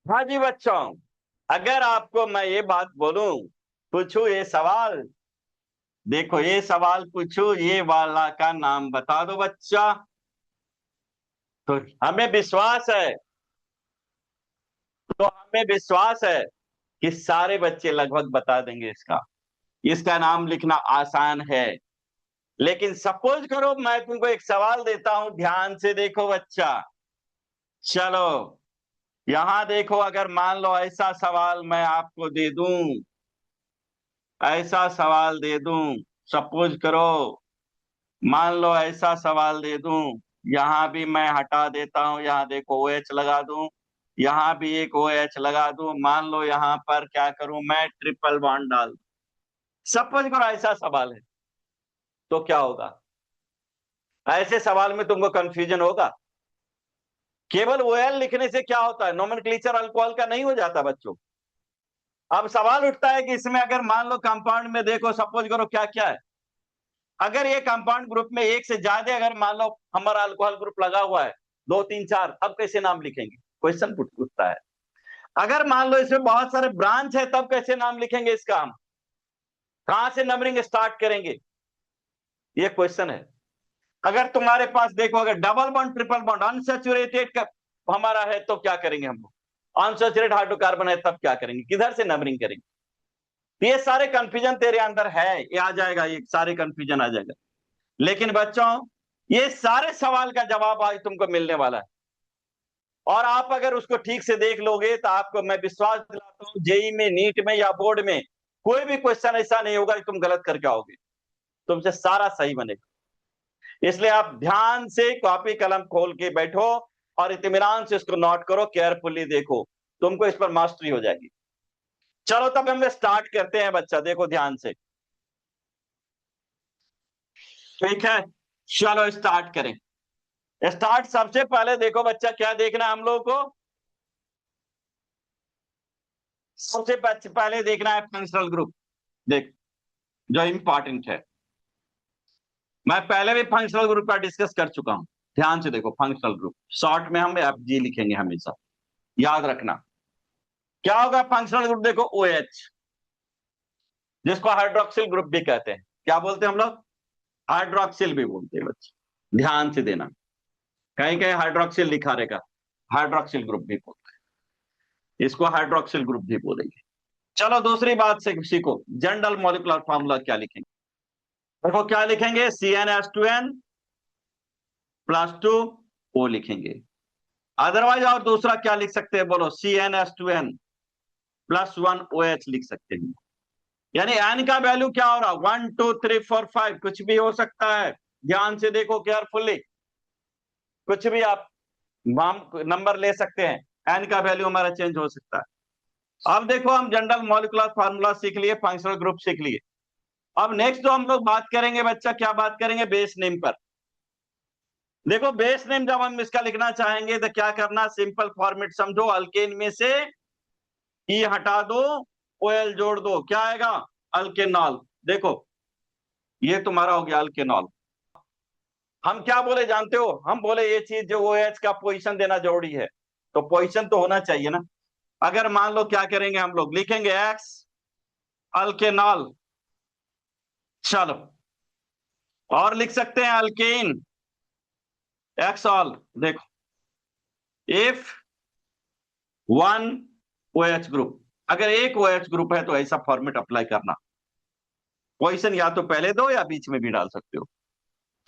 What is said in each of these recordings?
हाँ जी बच्चों, अगर आपको मैं ये बात बोलूं, पूछूं ये सवाल, देखो ये सवाल पूछूं, ये वाला का नाम बता दो बच्चा, तो हमें विश्वास है, तो हमें विश्वास है कि सारे बच्चे लगभग बता देंगे इसका। इसका नाम लिखना आसान है। लेकिन सपोज करो मैं तुमको एक सवाल देता हूं, ध्यान से देखो बच्चा। चलो यहां देखो, अगर मान लो ऐसा सवाल मैं आपको दे दूं, ऐसा सवाल दे दूं, सपोज करो, मान लो ऐसा सवाल दे दूं, यहां भी मैं हटा देता हूं, यहां देखो ओ एच लगा दूं, यहां भी एक ओ एच लगा दूं, मान लो यहां पर क्या करूं मैं, ट्रिपल बॉन्ड डाल दूं। सपोज करो ऐसा सवाल है, तो क्या होगा? ऐसे सवाल में तुमको कंफ्यूजन होगा। केवल ओ एल लिखने से क्या होता है, नोमेनक्लेचर अल्कोहल का नहीं हो जाता बच्चों। अब सवाल उठता है कि इसमें अगर मान लो कंपाउंड में देखो, सपोज करो क्या क्या है, अगर ये कंपाउंड ग्रुप में एक से ज्यादा अगर मान लो हमारा अल्कोहल ग्रुप लगा हुआ है, दो तीन चार, तब कैसे नाम लिखेंगे? क्वेश्चन उठता है। अगर मान लो इसमें बहुत सारे ब्रांच है, तब कैसे नाम लिखेंगे इसका? हम कहां से नंबरिंग स्टार्ट करेंगे, ये क्वेश्चन है। अगर तुम्हारे पास देखो, अगर double bond triple bond unsaturated का हमारा है, तो क्या करेंगे हम लोग? अनसैचुरेटेड हाइड्रोकार्बन है, तब क्या करेंगे, किधर से नंबरिंग करेंगे? तो ये सारे कंफ्यूजन तेरे अंदर है, ये आ जाएगा, ये सारे कंफ्यूजन आ जाएगा। लेकिन बच्चों, ये सारे सवाल का जवाब आज तुमको मिलने वाला है, और आप अगर उसको ठीक से देख लोगे तो आपको मैं विश्वास दिलाता हूं, जेई में, नीट में या बोर्ड में कोई भी क्वेश्चन ऐसा नहीं होगा कि तुम गलत करके आओगे, तुमसे सारा सही बनेगा। इसलिए आप ध्यान से कॉपी कलम खोल के बैठो और इत्मीनान से इसको नोट करो, केयरफुली देखो, तुमको इस पर मास्टरी हो जाएगी। चलो तब हम स्टार्ट करते हैं बच्चा, देखो ध्यान से। ठीक है, चलो स्टार्ट करें। स्टार्ट सबसे पहले देखो बच्चा, क्या देखना है हम लोगों को? सबसे पहले देखना है फंक्शनल ग्रुप। देख, जो इंपॉर्टेंट है, मैं पहले भी फंक्शनल ग्रुप का डिस्कस कर चुका हूं। ध्यान से देखो, फंक्शनल ग्रुप शॉर्ट में हम एफ जी लिखेंगे हमेशा, याद रखना। क्या होगा फंक्शनल ग्रुप? देखो ओ एच, जिसको हाइड्रोक्सिल ग्रुप भी कहते हैं। क्या बोलते हैं हम लोग? हाइड्रोक्सिल भी बोलते हैं बच्चे, ध्यान से देना। कहीं कहीं हाइड्रोक्सिल लिखा रहेगा, हाइड्रोक्सिल ग्रुप भी बोलते हैं इसको, हाइड्रोक्सिल ग्रुप भी बोलेंगे। चलो दूसरी बात से सीखो, जनरल मॉलिक्यूलर फार्मूला क्या लिखेंगे? देखो क्या लिखेंगे, C N S two N plus two O लिखेंगे। अदरवाइज और दूसरा क्या लिख सकते हैं बोलो? C N S two N plus one O H लिख सकते हैं। यानी एन का वैल्यू क्या हो रहा है, 1 2 3 4 5, कुछ भी हो सकता है। ध्यान से देखो केयरफुली, कुछ भी आप नंबर ले सकते हैं, एन का वैल्यू हमारा चेंज हो सकता है। अब देखो, हम जनरल मॉलिक्यूलर फार्मूला सीख लिए, फंक्शनल ग्रुप सीख लिए। अब नेक्स्ट जो हम लोग बात करेंगे बच्चा, क्या बात करेंगे? बेस नेम पर। देखो बेस नेम जब हम इसका लिखना चाहेंगे तो क्या करना, सिंपल फॉर्मेट समझो, अल्केन में से ई हटा दो, ओएल जोड़ दो, क्या आएगा? अल्केनॉल। देखो ये तुम्हारा हो गया अल्केनॉल। हम क्या बोले जानते हो? हम बोले ये चीज जो ओ एच का पोजीशन देना जरूरी है, तो पोजीशन तो होना चाहिए ना। अगर मान लो क्या करेंगे, हम लोग लिखेंगे एक्स अल्केनॉल, चलो, और लिख सकते हैं अल्केन एक्सॉल। देखो, if one O H group, अगर एक ओ एच ग्रुप है तो ऐसा फॉर्मेट अप्लाई करना। पोजीशन या तो पहले दो या बीच में भी डाल सकते हो।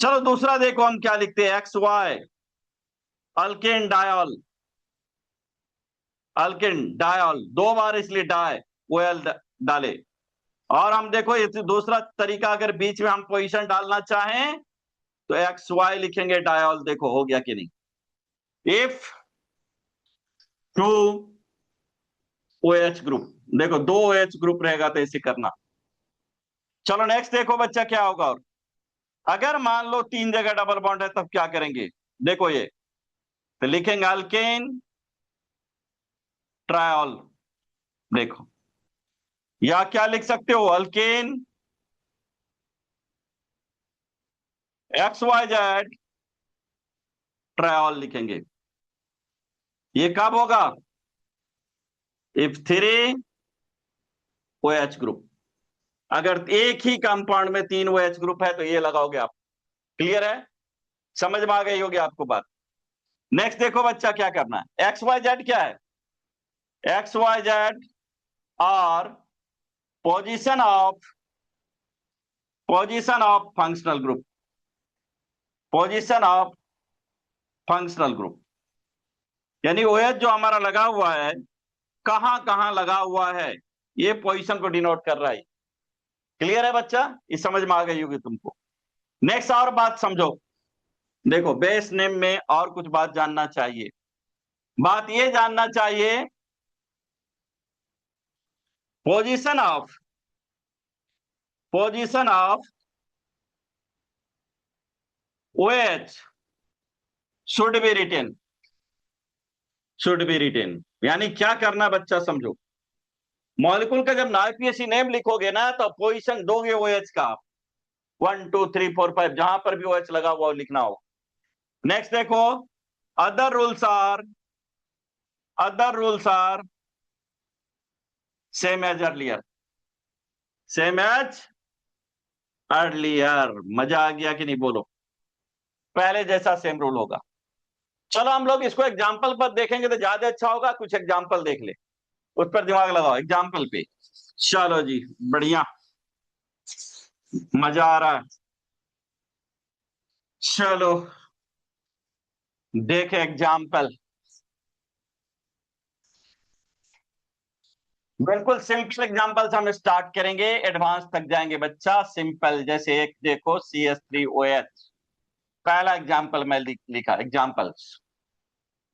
चलो दूसरा देखो, हम क्या लिखते हैं, X Y alkane diol, alkane diol, दो बार इसलिए डाय, ओएल डाले। और हम देखो ये दूसरा तरीका, अगर बीच में हम पोजीशन डालना चाहें तो एक्स वाई लिखेंगे डायल। देखो हो गया कि नहीं? If two O H group, देखो दो ओ एच ग्रुप रहेगा तो ऐसे करना। चलो नेक्स्ट देखो बच्चा क्या होगा। और अगर मान लो तीन जगह डबल बॉन्ड है, तब क्या करेंगे? देखो ये, तो लिखेंगे अल्केन ट्रायल। देखो, या क्या लिख सकते हो, alkane X Y Z triol लिखेंगे। ये कब होगा? इफ 3 OH ग्रुप, अगर एक ही कंपाउंड में 3 OH ग्रुप है तो ये लगाओगे आप। क्लियर है? समझ में आ गई होगी आपको बात। नेक्स्ट देखो बच्चा क्या करना है। XYZ क्या है? XYZ are position of functional group, position of functional group, यानी OH जो हमारा लगा हुआ है कहां कहां लगा हुआ है, ये पोजीशन को डिनोट कर रहा है। क्लियर है बच्चा? ये समझ में आ गई होगी तुमको। नेक्स्ट और बात समझो, देखो बेस नेम में और कुछ बात जानना चाहिए। बात ये जानना चाहिए, position of OH should be written, यानी क्या करना बच्चा समझो। मॉलिक्यूल का जब आईपीएसी नेम लिखोगे ना तो पोजीशन दोगे OH का, 1 2 3 4 5 जहां पर भी OH लगा हुआ लिखना हो। नेक्स्ट देखो, other rules are same as earlier, same as earlier. मजा आ गया कि नहीं बोलो? पहले जैसा सेम रूल होगा। चलो हम लोग इसको एग्जाम्पल पर देखेंगे तो ज्यादा अच्छा होगा। कुछ एग्जाम्पल देख ले, उस पर दिमाग लगाओ एग्जाम्पल पे। चलो जी, बढ़िया, मजा आ रहा है। चलो देखे एग्जाम्पल, बिल्कुल सिंपल एग्जाम्पल से हम स्टार्ट करेंगे, एडवांस तक जाएंगे बच्चा। सिंपल जैसे एक देखो CH3OH, पहला एग्जाम्पल मैं लिखा एग्जाम्पल्स।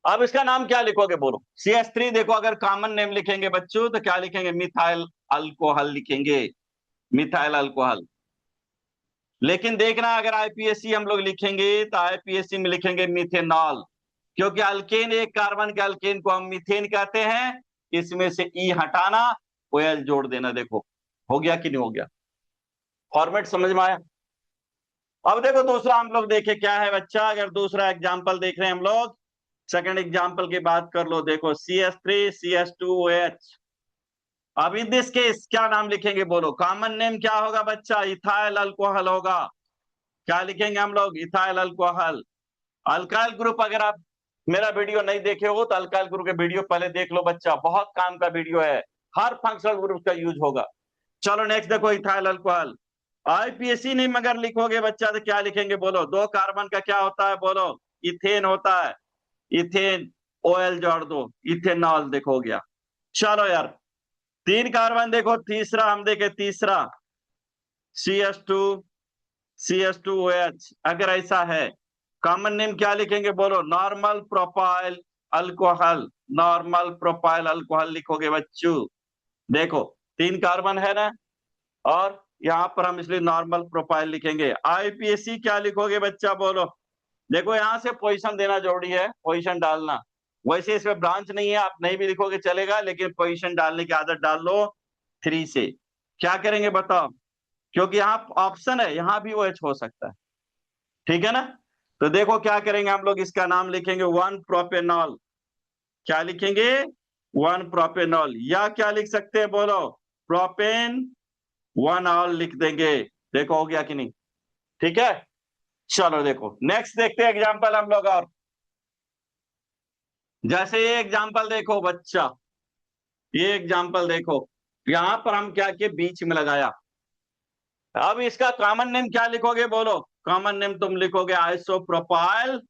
अब इसका नाम क्या लिखोगे बोलो? CH3 देखो, अगर कॉमन नेम लिखेंगे बच्चों तो क्या लिखेंगे? मिथाइल अल्कोहल लिखेंगे, मिथाइल अल्कोहल। लेकिन देखना अगर आईपीएससी हम लोग लिखेंगे तो आईपीएससी में लिखेंगे मिथेनॉल, क्योंकि अल्केन, एक कार्बन के अल्केन को हम मीथेन कहते हैं। इसमें से ई हटाना, OH जोड़ देना। देखो हो गया कि नहीं हो गया? फॉर्मेट समझ में आया? अब देखो दूसरा हम लोग देखे क्या है बच्चा। अगर दूसरा एग्जाम्पल देख रहे हैं हम लोग, सेकंड एग्जाम्पल की बात कर लो। देखो CH3CH2OH। अब इन दिस केस क्या नाम लिखेंगे बोलो? कॉमन नेम क्या होगा बच्चा? इथाइल अल्कोहल होगा। क्या लिखेंगे हम लोग? Ethyl alcohol. अल्काइल ग्रुप, अगर आप मेरा वीडियो नहीं देखे हो तो अल्काइल ग्रुप के वीडियो पहले देख लो बच्चा, बहुत काम का वीडियो है, हर फंक्शनल ग्रुप का यूज होगा। चलो नेक्स्ट देखो, इथाइल अल्कोहल। आईपीएसी नेम अगर लिखोगे बच्चा तो क्या लिखेंगे बोलो? 2 कार्बन का क्या होता है बोलो? इथेन होता है, इथेन। OL जोड़ दो, इथेनॉल। देखो हो गया। चलो यार, 3 कार्बन देखो, तीसरा हम देखे, तीसरा CH2OH। अगर ऐसा है, कॉमन नेम क्या लिखेंगे बोलो? Normal propyl alcohol, normal propyl alcohol लिखोगे बच्चों। देखो 3 कार्बन है ना, और यहां पर हम इसलिए नॉर्मल प्रोपाइल लिखेंगे। आईपीएससी क्या लिखोगे बच्चा बोलो? देखो यहां से पोजीशन देना जरूरी है, पोजीशन डालना। वैसे इसमें ब्रांच नहीं है, आप नहीं भी लिखोगे चलेगा, लेकिन पोजीशन डालने की आदत डाल लो 3 से। क्या करेंगे बताओ? क्योंकि यहाँ ऑप्शन है, यहां भी OH हो सकता है। ठीक है ना? तो देखो क्या करेंगे हम लोग, इसका नाम लिखेंगे 1 प्रोपेनॉल। क्या लिखेंगे? 1 प्रोपेनॉल। या क्या लिख सकते हैं बोलो? प्रोपेन 1 ऑल लिख देंगे। देखो हो गया कि नहीं? ठीक है। चलो देखो नेक्स्ट देखते हैं एग्जांपल हम लोग। और जैसे ये एग्जांपल देखो बच्चा, ये एग्जांपल देखो, यहां पर हम क्या किए? बीच में लगाया। अब इसका कॉमन नेम क्या लिखोगे बोलो? कॉमन नेम तुम लिखोगे आइसोप्रोपाइल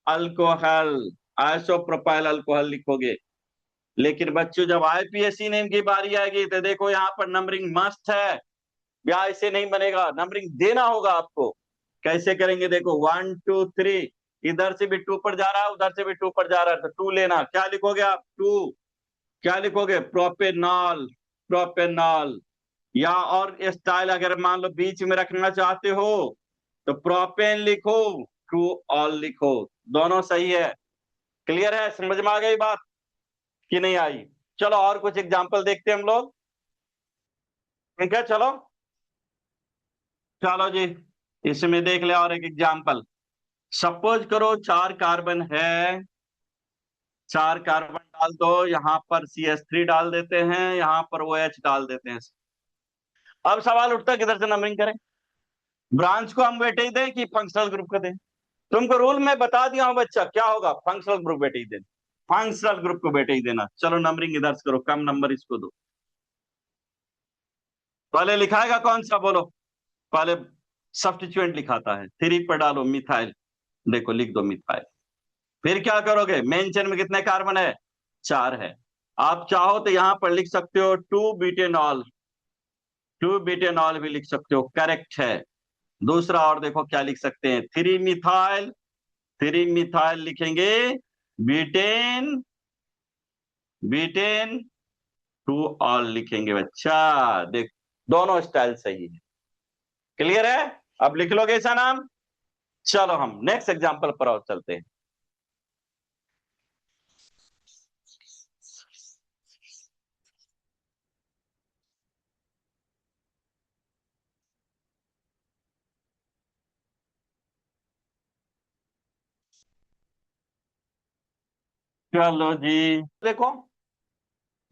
अल्कोहल, आइसोप्रोपाइल अल्कोहल लिखोगे। लेकिन बच्चों जब आईपीएससी नेम की बारी आएगी तो देखो यहाँ पर नंबरिंग मस्ट है, या ऐसे नहीं बनेगा, नंबरिंग देना होगा आपको। कैसे करेंगे देखो, 1 2 3, इधर से भी 2 पर जा रहा है, उधर से भी 2 पर जा रहा है, तो 2 लेना। क्या लिखोगे आप? 2। क्या लिखोगे? Propanol, propanol. या और स्टाइल अगर मान लो बीच में रखना चाहते हो तो प्रोपेन लिखो, 2 ऑल लिखो, दोनों सही है। क्लियर है? समझ में आ गई बात कि नहीं आई? चलो और कुछ एग्जांपल देखते हैं हम लोग। ठीक है, चलो चलो जी, इसमें देख ले और एक एग्जांपल। सपोज करो 4 कार्बन है, 4 कार्बन डाल दो, यहाँ पर CH3 डाल देते हैं, यहाँ पर OH डाल देते हैं। अब सवाल उठता है किधर से नंबरिंग करें, ब्रांच को हम वेटेज दें कि फंक्शनल ग्रुप को दें। तुमको रूल में बता दिया हूं बच्चा, क्या होगा, फंक्शनल ग्रुप वेटेज देना, फंक्शनल ग्रुप को वेटेज देना। चलो नंबरिंग इधर से करो, कम नंबर इसको दो। पहले लिखाएगा कौन सा बोलो, पहले सब्स्टिट्यूएंट लिखाता है, 3 पर डालो मिथाइल, देखो लिख दो मिथाइल। फिर क्या करोगे, मेन चेन में कितने कार्बन है, 4 है। आप चाहो तो यहां पर लिख सकते हो 2 ब्यूटेनॉल, 2 ब्यूटेनॉल भी लिख सकते हो, करेक्ट है। दूसरा और देखो क्या लिख सकते हैं, 3 मिथाइल, 3 मिथाइल लिखेंगे, ब्यूटेन, ब्यूटेन 2 ऑल लिखेंगे बच्चा। देख दोनों स्टाइल सही है, क्लियर है। अब लिख लोगे ऐसा नाम। चलो हम नेक्स्ट एग्जांपल पर और चलते हैं। चलो जी, देखो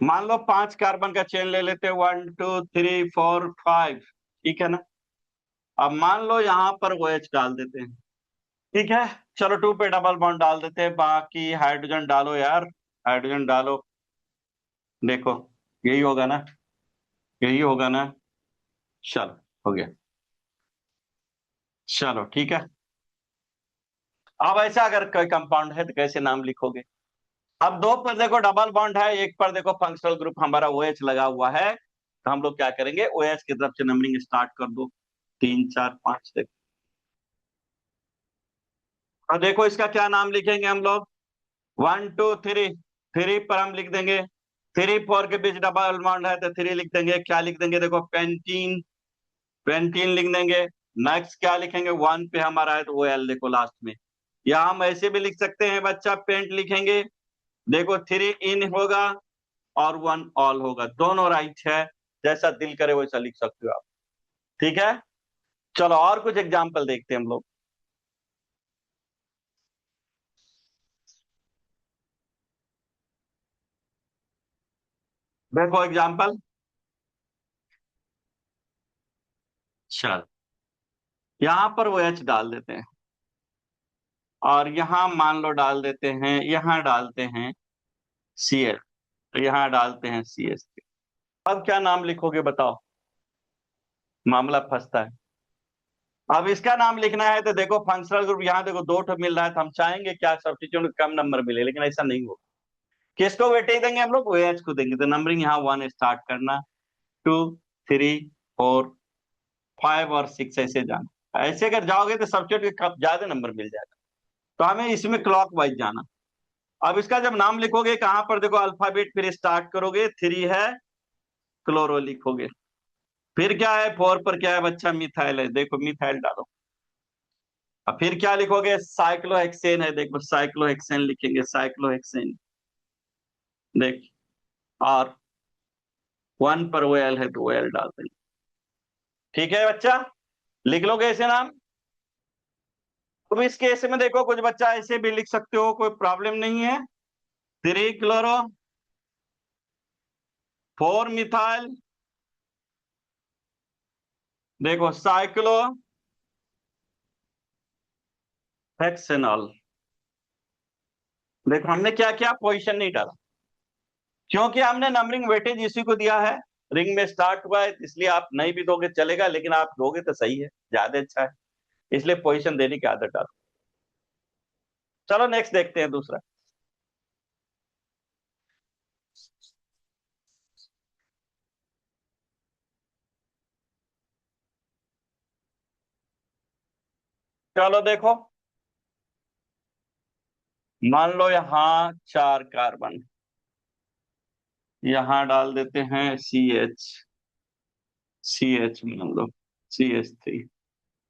मान लो 5 कार्बन का चेन ले लेते हैं, 1 2 3 4 5, ठीक है ना। अब मान लो यहां पर OH डाल देते हैं, ठीक है। चलो 2 पे डबल बॉन्ड डाल देते हैं, बाकी हाइड्रोजन डालो यार, हाइड्रोजन डालो। देखो यही होगा ना, यही होगा ना। चलो हो गया, चलो ठीक है। अब ऐसा अगर कोई कंपाउंड है तो कैसे नाम लिखोगे। अब 2 पर देखो डबल बॉन्ड है, 1 पर देखो फंक्शनल ग्रुप हमारा OH लगा हुआ है, तो हम लोग क्या करेंगे, OH की तरफ से नंबरिंग स्टार्ट कर दो, 3 4 5 देखो। और देखो इसका क्या नाम लिखेंगे हम लोग, 1 2 3, 3 पर हम लिख देंगे, 3 4 के बीच डबल बॉन्ड है तो 3 लिख देंगे। क्या लिख देंगे, देखो पेंटीन, पेंटीन लिख देंगे। नेक्स्ट क्या लिखेंगे, 1 पे हमारा है तो OL देखो लास्ट में। या हम ऐसे भी लिख सकते हैं बच्चा, पेंट लिखेंगे, देखो 3 इन होगा और 1 ऑल होगा, दोनों राइट है, जैसा दिल करे वैसा लिख सकते हो आप, ठीक है। चलो और कुछ एग्जाम्पल देखते हैं हम लोग। देखो एग्जाम्पल, चल यहां पर OH डाल देते हैं, और यहां मान लो डाल देते हैं, यहां डालते हैं Cl, यहां डालते हैं CS। अब क्या नाम लिखोगे बताओ, मामला फंसता है। अब इसका नाम लिखना है तो देखो फंक्शनल ग्रुप यहाँ देखो 2 ठो मिल रहा है, तो हम चाहेंगे क्या सब्स्टिट्यूट कम नंबर मिले, लेकिन ऐसा नहीं होगा। किसको वेटेज देंगे हम लोग, OH को देंगे, तो नंबरिंग यहाँ 1 स्टार्ट करना, 2 3 4 5 और 6 ऐसे जाना। ऐसे अगर जाओगे तो सब्स्टिट्यूट के ज्यादा नंबर मिल जाएगा, तो हमें इसमें क्लॉक वाइज जाना। अब इसका जब नाम लिखोगे कहां पर देखो अल्फाबेट फिर स्टार्ट करोगे, 3 है क्लोरो लिखोगे, फिर क्या है 4 पर क्या है बच्चा, मिथाइल है, देखो मिथाइल डालो। अब फिर क्या लिखोगे, साइक्लोहेक्सेन है, देखो साइक्लोहेक्सेन लिखेंगे, साइक्लोहेक्सेन देख। और 1 पर OL है तो OL डाल देंगे, ठीक है बच्चा, लिख लोगे ऐसे नाम। तो इस केस में देखो कुछ बच्चा ऐसे भी लिख सकते हो, कोई प्रॉब्लम नहीं है, 3 क्लोरो 4 मिथाइल, देखो साइक्लो हेक्सेनॉल। देखो हमने क्या किया, पोजीशन नहीं डाला, क्योंकि हमने नंबरिंग वेटेज इसी को दिया है, रिंग में स्टार्ट हुआ है, इसलिए आप नहीं भी दोगे चलेगा, लेकिन आप दोगे तो सही है, ज्यादा अच्छा है, इसलिए पोजीशन देने की आदत डालो। चलो नेक्स्ट देखते हैं दूसरा। चलो देखो, मान लो यहाँ 4 कार्बन, यहां डाल देते हैं CH, CH मान लो CH3,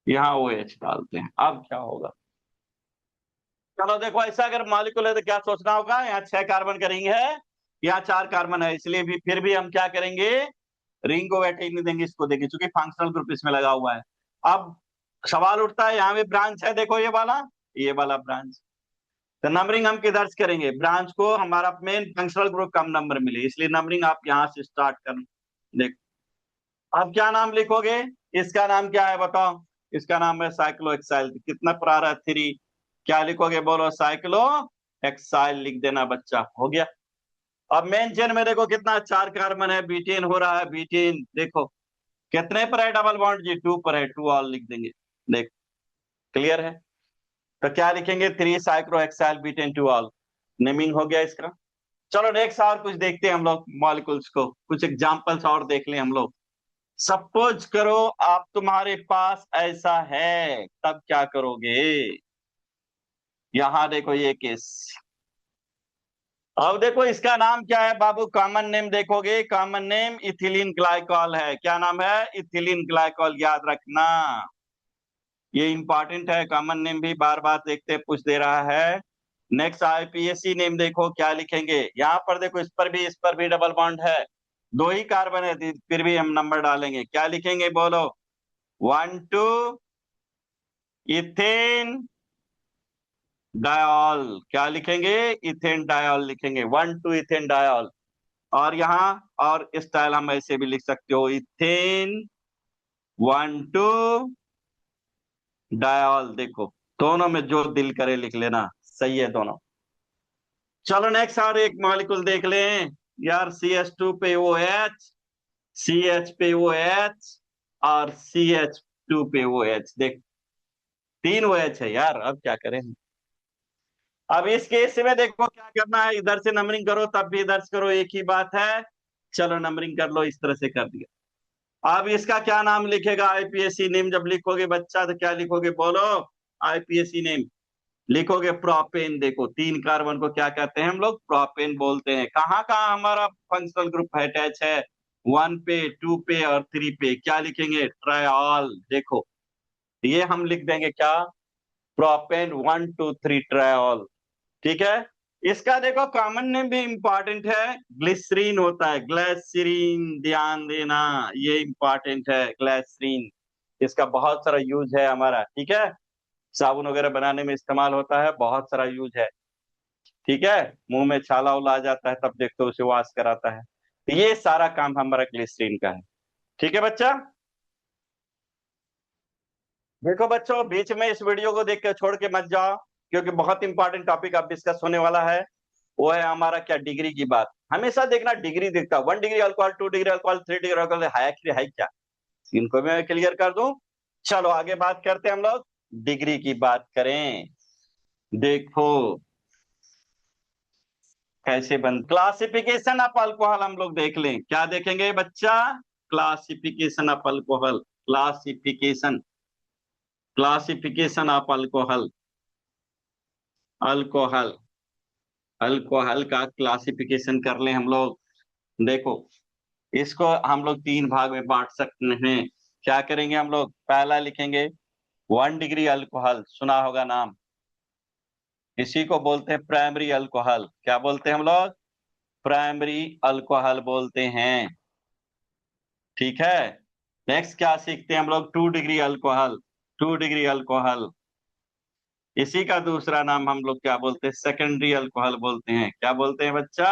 यहाँ OH डालते हैं। अब क्या होगा, चलो देखो ऐसा अगर मॉलिक्यूल है तो क्या सोचना होगा, यहाँ 6 कार्बन का रिंग है, यहाँ 4 कार्बन है, इसलिए भी फिर भी हम क्या करेंगे, रिंग को वेटेज नहीं देंगे, इसको देंगे, क्योंकि फंक्शनल ग्रुप इसमें लगा हुआ है। अब सवाल उठता है, यहाँ भी ब्रांच है, देखो ये वाला ब्रांच, तो नंबरिंग हम किधर से करेंगे, ब्रांच को हमारा मेन फंक्शनल ग्रुप कम नंबर मिले, इसलिए नंबरिंग आप यहां से स्टार्ट कर। देख अब क्या नाम लिखोगे, इसका नाम क्या है बताओ, इसका नाम है साइक्लोहेक्साइल, कितना पर रहा है 3, क्या लिखोगे बोलो, साइक्लो एक्साइल लिख देना बच्चा, हो गया। अब मेन चेन में देखो कितना 4 कार्बन है, बीटेन हो रहा है, बीटेन देखो कितने पर है डबल बॉन्ड जी, 2 पर है, 2 ऑल लिख देंगे। देख क्लियर है, तो क्या लिखेंगे 3 साइक्लोहेक्साइल बीटेन 2 ऑल, नेमिंग हो गया इसका। चलो नेक्स्ट और कुछ देखते हैं हम लोग मॉलिक्यूल्स को, कुछ एग्जांपल्स और देख लें हम लोग। सपोज करो आप तुम्हारे पास ऐसा है, तब क्या करोगे, यहां देखो ये केस। अब देखो इसका नाम क्या है बाबू, कॉमन नेम देखोगे, कॉमन नेम इथिलीन ग्लाइकॉल है, क्या नाम है, इथिलीन ग्लाइकॉल, याद रखना ये इंपॉर्टेंट है, कॉमन नेम भी बार बार देखते पूछ दे रहा है। नेक्स्ट आईपीएससी नेम देखो क्या लिखेंगे, यहाँ पर देखो इस पर भी डबल बॉन्ड है, 2 ही कार्बन है, फिर भी हम नंबर डालेंगे, क्या लिखेंगे बोलो, 1 2 इथेन डायॉल, क्या लिखेंगे, इथेन डायॉल लिखेंगे, 1 2 इथेन डायॉल। और यहाँ और स्टाइल हम ऐसे भी लिख सकते हो, इथेन 1 2 डायॉल, देखो दोनों में जो दिल करे लिख लेना, सही है दोनों। चलो नेक्स्ट और एक मॉलिक्यूल देख लें यार, CH2 पे OH, CH पे OH और CH2 पे OH, देख 3 OH है यार, अब क्या करें। अब इस केस में देखो क्या करना है, इधर से नंबरिंग करो तब भी इधर से करो, एक ही बात है। चलो नंबरिंग कर लो, इस तरह से कर दिया। अब इसका क्या नाम लिखेगा, आईपीएससी नेम जब लिखोगे बच्चा तो क्या लिखोगे बोलो, आईपीएससी नेम लिखोगे प्रोपेन, देखो 3 कार्बन को क्या कहते हैं हम लोग, प्रोपेन बोलते हैं। कहाँ कहाँ हमारा फंक्शनल ग्रुप अटैच है, 1 पे 2 पे और 3 पे, क्या लिखेंगे, ट्रायॉल, देखो ये हम लिख देंगे क्या, प्रोपेन 1 2 3 ट्रायॉल, ठीक है। इसका देखो कॉमन नेम भी इंपॉर्टेंट है, ग्लिसरीन होता है, ग्लिसरीन, ध्यान देना ये इंपॉर्टेंट है, ग्लिसरीन, इसका बहुत सारा यूज है हमारा, ठीक है, साबुन वगैरह बनाने में इस्तेमाल होता है, बहुत सारा यूज है, ठीक है। मुंह में छाला उला आ जाता है तब देखते हो उसे वॉश कराता है, तो ये सारा काम हमारा ग्लिसरीन का है, ठीक है बच्चा। देखो बच्चों बीच में इस वीडियो को देख के छोड़ के मत जाओ, क्योंकि बहुत इंपॉर्टेंट टॉपिक अब डिस्कस होने वाला है, वो है हमारा क्या, डिग्री की बात। हमेशा देखना डिग्री देखता, 1 degree alcohol, 2 degree alcohol, 3 degree alcohol है, आखिर है क्या, इनको मैं क्लियर कर दूं। चलो आगे बात करते हैं हम लोग, डिग्री की बात करें। देखो कैसे बन, क्लासिफिकेशन ऑफ अल्कोहल हम लोग देख लें, क्या देखेंगे बच्चा, classification of alcohol, classification, classification of alcohol, alcohol, alcohol का क्लासिफिकेशन कर लें हम लोग। देखो इसको हम लोग 3 भाग में बांट सकते हैं, क्या करेंगे हम लोग, पहला लिखेंगे 1 डिग्री अल्कोहल, सुना होगा नाम, इसी को बोलते हैं प्राइमरी अल्कोहल, क्या बोलते हैं हम लोग, प्राइमरी अल्कोहल बोलते हैं, ठीक है। नेक्स्ट क्या सीखते हैं हम लोग, 2 डिग्री अल्कोहल, 2 डिग्री अल्कोहल, इसी का दूसरा नाम हम लोग क्या बोलते हैं, सेकेंडरी अल्कोहल बोलते हैं, क्या बोलते हैं बच्चा,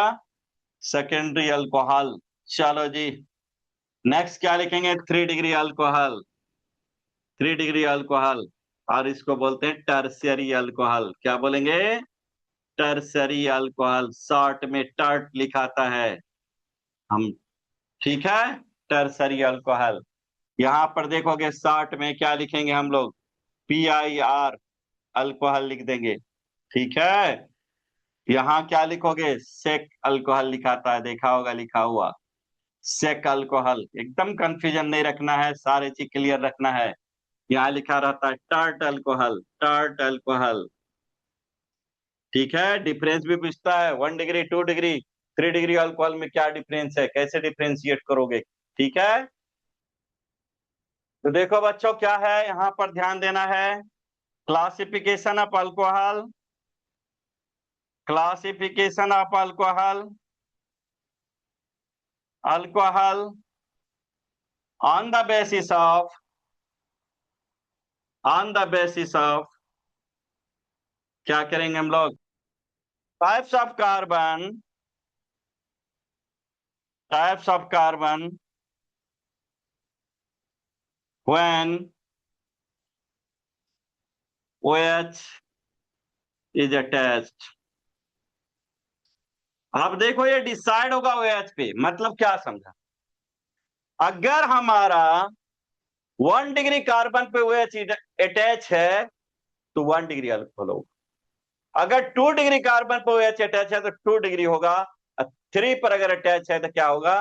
सेकेंडरी अल्कोहल। चलो जी नेक्स्ट क्या लिखेंगे, 3 डिग्री अल्कोहल, 3 डिग्री अल्कोहल, और इसको बोलते हैं टर्शियरी अल्कोहल, क्या बोलेंगे, टर्शियरी अल्कोहल, शॉर्ट में टर्ट लिखाता है हम, ठीक है, टर्शियरी अल्कोहल। यहाँ पर देखोगे शॉर्ट में क्या लिखेंगे हम लोग, PIR अल्कोहल लिख देंगे, ठीक है। यहाँ क्या लिखोगे, सेक अल्कोहल लिखाता है, देखा होगा लिखा हुआ, सेक अल्कोहल, एकदम कंफ्यूजन नहीं रखना है, सारे चीज क्लियर रखना है। यहाँ लिखा रहता है टर्ट अल्कोहल, टर्ट अल्कोहल, ठीक है। डिफरेंस भी पूछता है, 1 डिग्री 2 डिग्री 3 डिग्री अल्कोहल में क्या डिफरेंस है, कैसे डिफरेंशिएट करोगे, ठीक है। तो देखो बच्चों क्या है यहाँ पर ध्यान देना है, classification of alcohol, classification of alcohol, alcohol on the basis of, on the basis of, क्या करेंगे हम लोग, types of carbon, types of carbon when OH is attached. अब देखो ये डिसाइड होगा OH पे, मतलब क्या समझा? अगर हमारा 1 डिग्री कार्बन पे OH अटैच है तो 1 डिग्री अल्कोहल होगा। अगर 2 डिग्री कार्बन पे OH अटैच है तो 2 डिग्री होगा। 3 पर अगर अटैच है तो क्या होगा?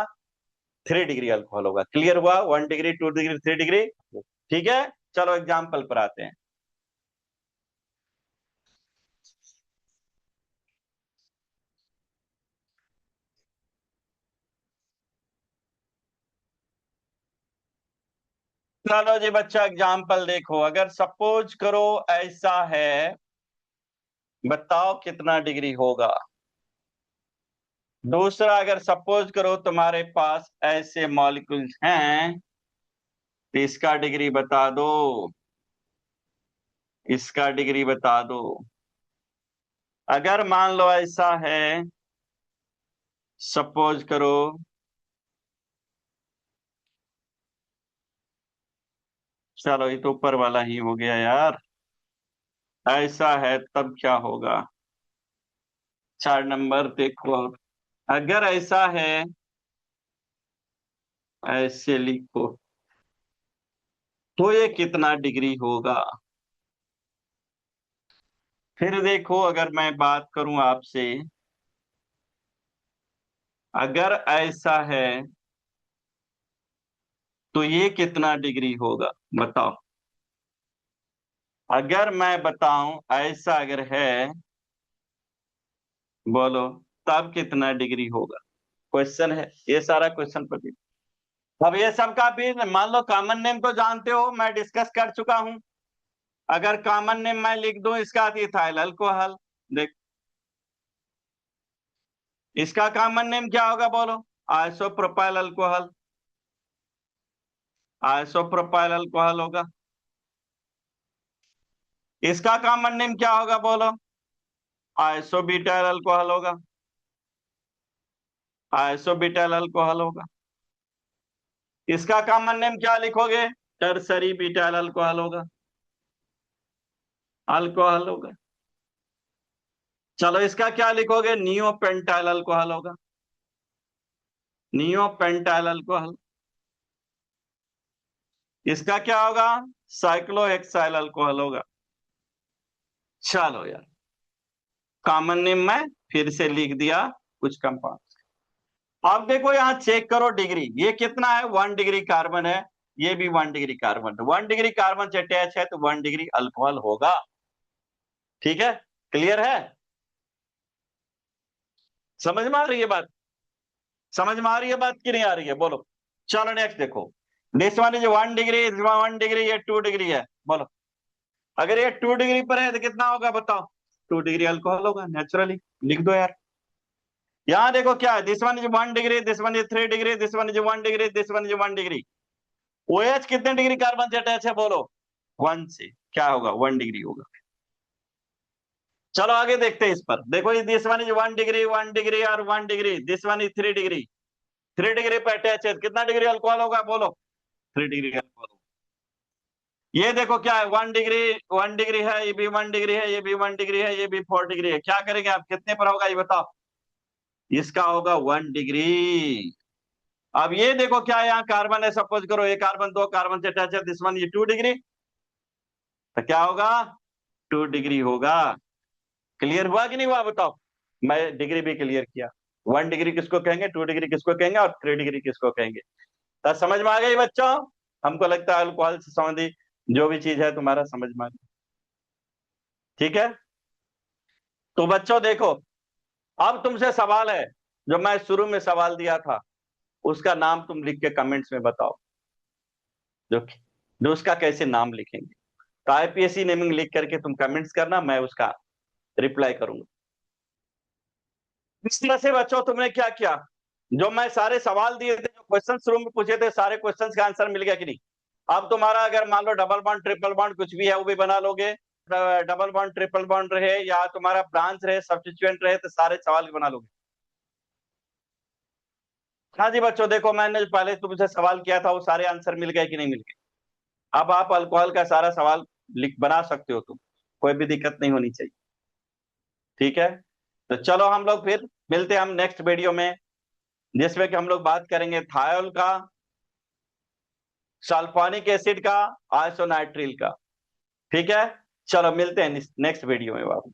3 डिग्री अल्कोहल होगा। क्लियर हुआ? 1 डिग्री, 2 डिग्री, 3 डिग्री। ठीक है, चलो एग्जाम्पल पर आते हैं। चलो जी बच्चा एग्जाम्पल देखो। अगर सपोज करो ऐसा है, बताओ कितना डिग्री होगा। दूसरा, अगर सपोज करो तुम्हारे पास ऐसे मॉलिक्यूल्स हैं तो इसका डिग्री बता दो, इसका डिग्री बता दो। अगर मान लो ऐसा है, सपोज करो चलो ये तो ऊपर वाला ही हो गया यार। ऐसा है तब क्या होगा? 4 नंबर देखो। अगर ऐसा है, ऐसे लिखो तो ये कितना डिग्री होगा? फिर देखो, अगर मैं बात करूं आपसे, अगर ऐसा है तो ये कितना डिग्री होगा? बताओ। अगर मैं बताऊं ऐसा अगर है, बोलो तब कितना डिग्री होगा? क्वेश्चन है ये सारा, क्वेश्चन पर भी। अब ये सब का भी मान लो कॉमन नेम तो जानते हो, मैं डिस्कस कर चुका हूं। अगर कॉमन नेम मैं लिख दूं, इसका इथाइल अल्कोहल। देख, इसका कॉमन नेम क्या होगा बोलो? आइसोप्रोपाइल अल्कोहल, आइसोप्रोपाइल अल्कोहल होगा। इसका कॉमन नेम क्या होगा बोलो? आइसोब्यूटाइल अल्कोहल होगा, आइसोब्यूटाइल अल्कोहल होगा। इसका कॉमन नेम क्या लिखोगे? टर्सरी ब्यूटाइल अल्कोहल होगा, अल्कोहल होगा। चलो इसका क्या लिखोगे? नियोपेंटाइल अल्कोहल होगा, नियोपेंटाइल अल्कोहल। इसका क्या होगा? साइक्लोहेक्साइल अल्कोहल होगा। चलो यार, कॉमन नेम मैं फिर से लिख दिया कुछ कंपाउंड। अब देखो यहां चेक करो डिग्री, ये कितना है? 1 डिग्री कार्बन है, ये भी 1 डिग्री कार्बन। 1 डिग्री कार्बन से अटैच है तो 1 डिग्री अल्कोहल होगा। ठीक है, क्लियर है? समझ में आ रही है बात? समझ में आ रही है बात कि नहीं आ रही है? बोलो। चलो नेक्स्ट देखो। This one is 1 degree, 1 degree, ये 2 डिग्री है। बोलो, अगर ये 2 डिग्री पर है तो कितना होगा बताओ? 2 डिग्री अल्कोहल होगा नेचुरली। लिख दो यार। यहां देखो क्या है, this one is 1 degree, this one is 3 degree, this one is 1 degree, this one is 1 degree. OH कितने डिग्री कार्बन से अटैच है बोलो? 1 से। क्या होगा? 1 डिग्री होगा। चलो आगे देखते हैं इस पर। देखो this one is 1 degree, 1 degree और 1 degree, this one is 3 degree. 3 degree पे अटैच है, कितना डिग्री अल्कोहल होगा बोलो? 3 डिग्री अल्कोहल होगा। ये देखो क्या है, 1 डिग्री, 1 डिग्री है, ये भी 1 डिग्री है, ये भी 1 डिग्री है, ये भी 4 डिग्री है। क्या करेंगे आप? कितने पर होगा ये बताओ? इसका होगा 1 डिग्री। अब ये देखो क्या है, यहाँ कार्बन है, सपोज करो ये कार्बन 2 कार्बन से अटैच है, दिस वन ये 2 डिग्री, तो क्या होगा? 2 डिग्री होगा। क्लियर हुआ कि नहीं हुआ बताओ? मैं डिग्री भी क्लियर किया। 1 डिग्री किसको कहेंगे, 2 डिग्री किसको कहेंगे और 3 डिग्री किसको कहेंगे? तो समझ में आ गई बच्चों? हमको लगता है अल्कोहल से संबंधी जो भी चीज है तुम्हारा समझ में आ गई। ठीक है, तो बच्चों देखो, अब तुमसे सवाल है, जो मैं शुरू में सवाल दिया था उसका नाम तुम लिख के कमेंट्स में बताओ। जो जो उसका कैसे नाम लिखेंगे, तो IPSC नेमिंग लिख करके तुम कमेंट्स करना, मैं उसका रिप्लाई करूंगा। इस तरह से बच्चों तुमने क्या किया, जो मैं सारे सवाल दिए थे, जो क्वेश्चन शुरू में पूछे थे, सारे क्वेश्चन का आंसर मिल गया कि नहीं? अब तुम्हारा अगर मान लो डबल बॉन्ड, ट्रिपल बॉन्ड कुछ भी है वो भी बना लोगे, डबल बॉन्ड ट्रिपल बॉन्ड रहे या तुम्हारा ब्रांच रहे सब्स्टिट्यूएंट रहे तो सारे सवाल बना लोगे। हाँ जी बच्चों, देखो मैंने जो पहले तुमसे सवाल किया था वो सारे आंसर मिल गए कि नहीं मिल गए। अब आप अल्कोहल का सारा सवाल लिख बना सकते हो तुम, कोई भी दिक्कत नहीं होनी चाहिए। ठीक है, तो चलो हम लोग फिर मिलते हैं हम नेक्स्ट वीडियो में, जिसमें कि हम लोग बात करेंगे थायोल का, सल्फोनिक एसिड का, आइसोनाइट्रिल का। ठीक है, चलो मिलते हैं नेक्स्ट वीडियो में बाबू।